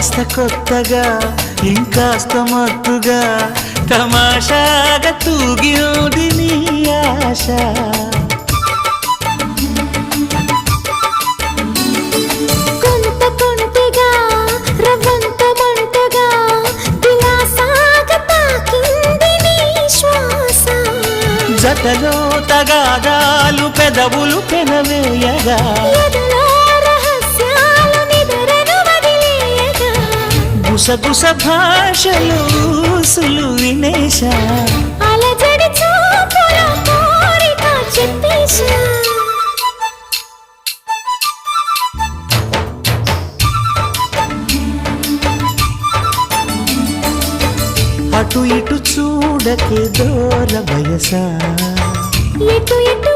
కాస్త కొత్తగా ఇంకాస్త మత్తుగా తమాషాగా తూగింది నీ ఆశ. కొంత కొంతగా రవ్వంత మంటగా విలాసాగా తాకింది నీ శ్వాస. జతలో తగాదాలు పెదవులు పెనవేయగా గుసగుస భాషలు ఊసులు వినేశా. అలజడి చూపుల కోరిక చెప్పేశా. అటు ఇటు చూడకే దూర వయసా. ఎటు ఎటు